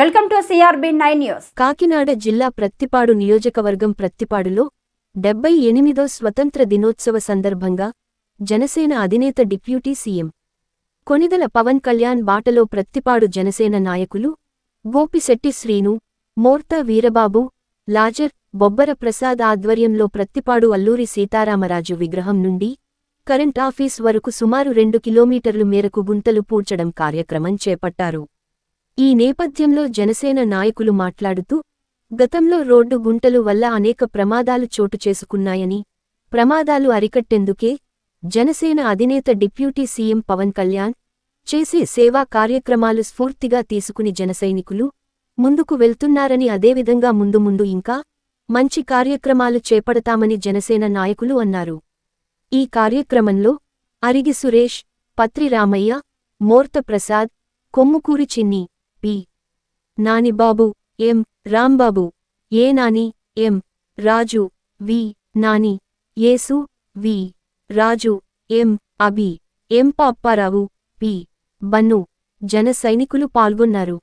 Welcome to CRB9 news. Kakinada జిల్లా ప్రత్తిపాడు నియోజకవర్గం ప్రత్తిపాడులో 78వ స్వతంత్ర దినోత్సవ సందర్భంగా జనసేన అధినేత డిప్యూటీ సీఎం కొనిదెల పవన్ కళ్యాణ్ బాటలో ప్రత్తిపాడు జనసేన నాయకులు గోపిశెట్టి శ్రీను, మోర్తా వీరబాబు, లాజర్, బొబ్బర ప్రసాద్ ఆధ్వర్యంలో ప్రత్తిపాడు అల్లూరి సీతారామరాజు విగ్రహం నుండి కరెంట్ ఆఫీస్ వరకు సుమారు 2 కిలోమీటర్లు మేరకు గుంతలు పూడ్చడం కార్యక్రమం చేపట్టారు. ఈ నేపథ్యంలో జనసేన నాయకులు మాట్లాడుతూ, గతంలో రోడ్డు గుంటలు వల్ల అనేక ప్రమాదాలు చోటు చేసుకున్నాయని, ప్రమాదాలు అరికట్టేందుకే జనసేన అధినేత డిప్యూటీ సీఎం పవన్ కళ్యాణ్ చేసే సేవా కార్యక్రమాలు స్ఫూర్తిగా తీసుకుని జనసైనికులు ముందుకు వెళ్తున్నారని, అదేవిధంగా ముందు ఇంకా మంచి కార్యక్రమాలు చేపడతామని జనసేన నాయకులు అన్నారు. ఈ కార్యక్రమంలో అరిగి సురేష్, పత్రి రామయ్య, మోర్త ప్రసాద్, కొమ్ముకూరి చిన్ని, పి. నానిబాబు, ఎం. రాంబాబు, ఏ. నాని, ఎం. రాజు, వి. నాని, యేసు, వి. రాజు, ఎం. అభి, ఎం. పాప్పారావు, పి. బన్ను, జన సైనికులు పాల్గొన్నారు.